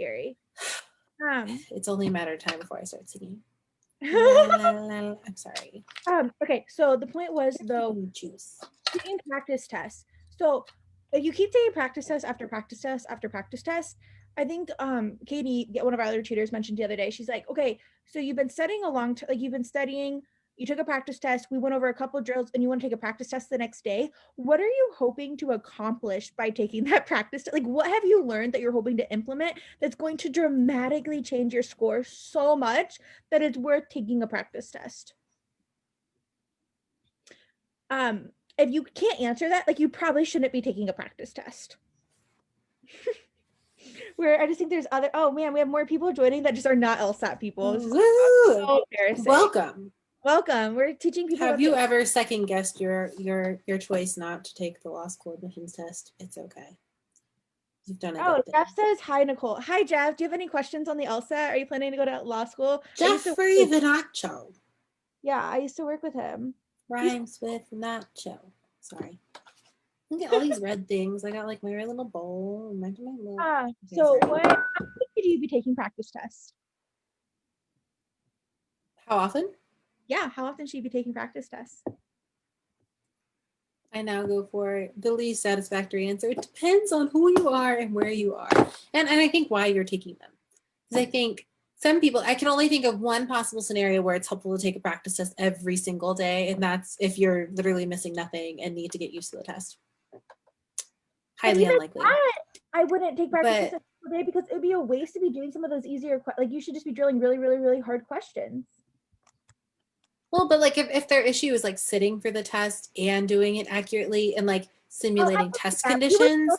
scary. It's only a matter of time before I start singing. I'm sorry. Okay, so the point was though, taking practice tests. So if you keep taking practice tests after practice tests after practice tests, I think Katie, one of our other tutors, mentioned the other day, she's like, okay, so you've been studying you've been studying, you took a practice test, we went over a couple of drills, and you want to take a practice test the next day. What are you hoping to accomplish by taking that practice? Like, what have you learned that you're hoping to implement that's going to dramatically change your score so much that it's worth taking a practice test? If you can't answer that, like, you probably shouldn't be taking a practice test. Where I just think there's other, oh man, we have more people joining that just are not LSAT people. So welcome. Welcome. We're teaching people. Have you ever second guessed your choice not to take the law school admissions test? It's okay. You've done it. Oh, Jeff says hi, Nicole. Hi, Jeff. Do you have any questions on the LSAT? Are you planning to go to law school? Jeffrey Vinacho. Yeah, I used to work with him. Rhymes with nacho. Sorry. Look at all these red things. I got like my little bowl. So how should you be taking practice tests? How often? Yeah, how often should you be taking practice tests? I now go for the least satisfactory answer. It depends on who you are and where you are. And I think why you're taking them. Because I think some people, I can only think of one possible scenario where it's helpful to take a practice test every single day. And that's if you're literally missing nothing and need to get used to the test. Highly unlikely. I wouldn't take practice tests every day because it would be a waste to be doing some of those easier, like you should just be drilling really, really, really hard questions. Well, but like if their issue is like sitting for the test and doing it accurately and like simulating test conditions,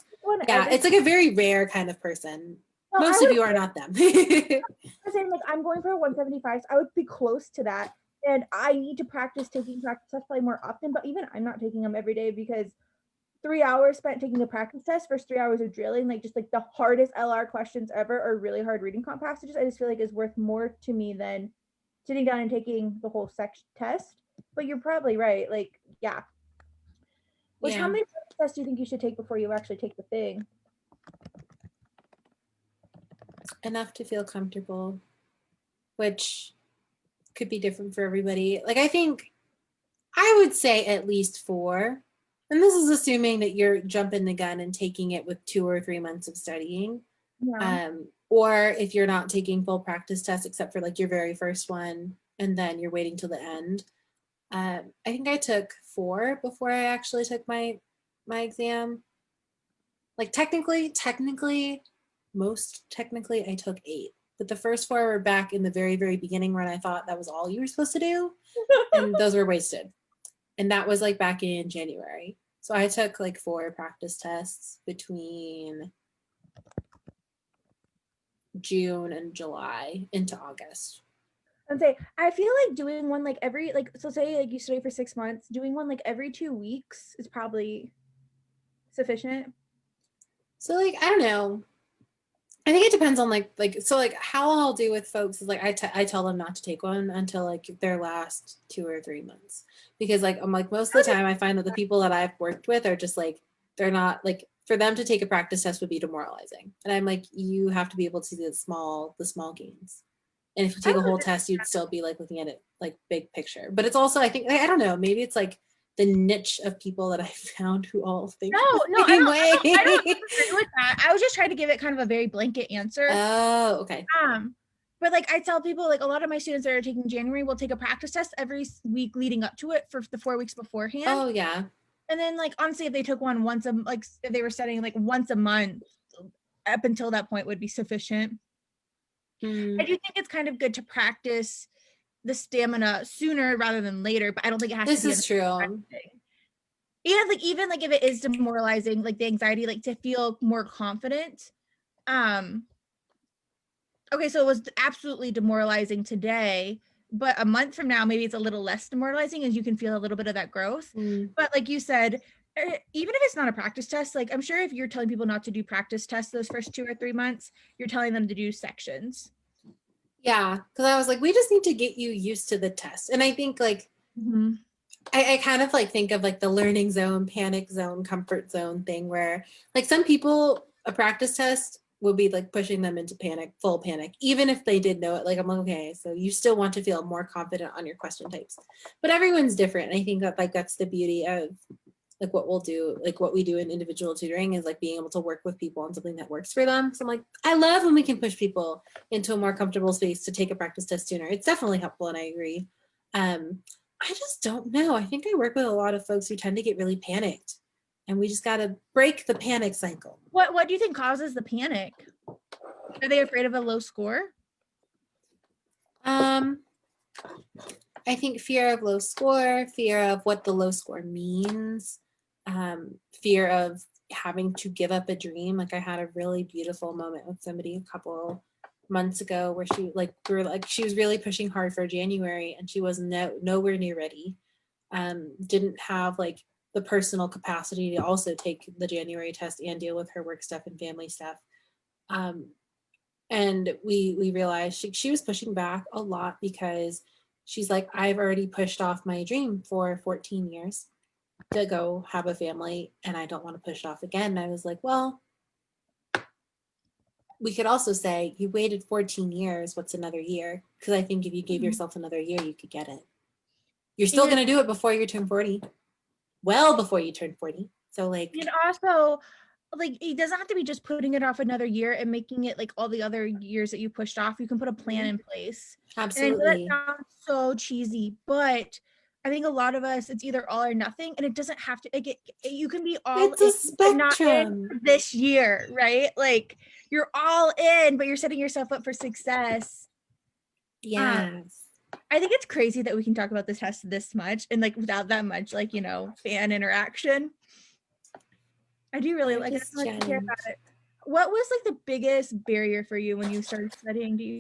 yeah, it's like a very rare kind of person. Most of you are not them. I'm saying like I'm going for a 175, so I would be close to that. And I need to practice taking practice tests probably more often, but even I'm not taking them every day because 3 hours spent taking a practice test versus 3 hours of drilling, like just like the hardest LR questions ever or really hard reading comp passages, I just feel like is worth more to me than sitting down and taking the whole section test. But you're probably right. Like, yeah. How many tests do you think you should take before you actually take the thing? Enough to feel comfortable, which could be different for everybody. Like, I think I would say at least 4. And this is assuming that you're jumping the gun and taking it with 2 or 3 months of studying. Yeah. Or if you're not taking full practice tests except for like your very first one and then you're waiting till the end. I think I took 4 before I actually took my exam. Like technically, I took 8. But the first 4 were back in the very, very beginning when I thought that was all you were supposed to do. And those were wasted. And that was like back in January. So I took like 4 practice tests between June and July into August. And say I feel like doing one like every so say like you study for 6 months, doing one like every 2 weeks is probably sufficient. So like I don't know. I think it depends on like so like how I'll do with folks is like I tell them not to take one until like their last 2 or 3 months, because like I'm like most of the time I find that the people that I've worked with are just like they're not like, for them to take a practice test would be demoralizing, and I'm like, you have to be able to see the small gains, and if you take a whole test you'd still be like looking at it like big picture. But it's also I think I don't know, maybe it's like the niche of people that I found who all think the same way. I don't agree with that. I was just trying to give it kind of a very blanket answer. Oh, okay. But like I tell people, like a lot of my students that are taking January will take a practice test every week leading up to it for the 4 weeks beforehand. Oh yeah. And then like honestly, if they took one once if they were studying like once a month up until that point would be sufficient. I do think it's kind of good to practice the stamina sooner rather than later, but I don't think it has to be. This is true. And even if it is demoralizing, like the anxiety, like to feel more confident. Okay, so it was absolutely demoralizing today, but a month from now, maybe it's a little less demoralizing as you can feel a little bit of that growth. But like you said, even if it's not a practice test, like I'm sure if you're telling people not to do practice tests those first 2 or 3 months, you're telling them to do sections. Yeah, because I was like, we just need to get you used to the test. And I think like, I kind of like think of like the learning zone, panic zone, comfort zone thing where like some people, a practice test would be like pushing them into panic, full panic, even if they did know it. Like I'm like, okay, so you still want to feel more confident on your question types, but everyone's different. And I think that like that's the beauty of like what we'll do, like what we do in individual tutoring is like being able to work with people on something that works for them. So I'm like, I love when we can push people into a more comfortable space to take a practice test sooner. It's definitely helpful, and I agree. I just don't know. I think I work with a lot of folks who tend to get really panicked, and we just got to break the panic cycle. What do you think causes the panic? Are they afraid of a low score? I think fear of low score, fear of what the low score means, fear of having to give up a dream. Like I had a really beautiful moment with somebody a couple months ago where she was really pushing hard for January, and she was nowhere near ready. Didn't have like the personal capacity to also take the January test and deal with her work stuff and family stuff. And we realized she was pushing back a lot because she's like, I've already pushed off my dream for 14 years to go have a family, and I don't want to push it off again. And I was like, well, we could also say you waited 14 years. What's another year? Because I think if you gave yourself another year, you could get it. You're still going to do it before you turn 40. Well, before you turn 40. So like, and also like it doesn't have to be just putting it off another year and making it like all the other years that you pushed off. You can put a plan in place. Absolutely. And I know that sounds so cheesy, but I think a lot of us, it's either all or nothing, and it doesn't have to. Like you can be all it's a spectrum. Not in this year, right? Like you're all in, but you're setting yourself up for success. Yes. I think it's crazy that we can talk about this test this much and like without that much like fan interaction. I do really like it. What was like the biggest barrier for you when you started studying? Do you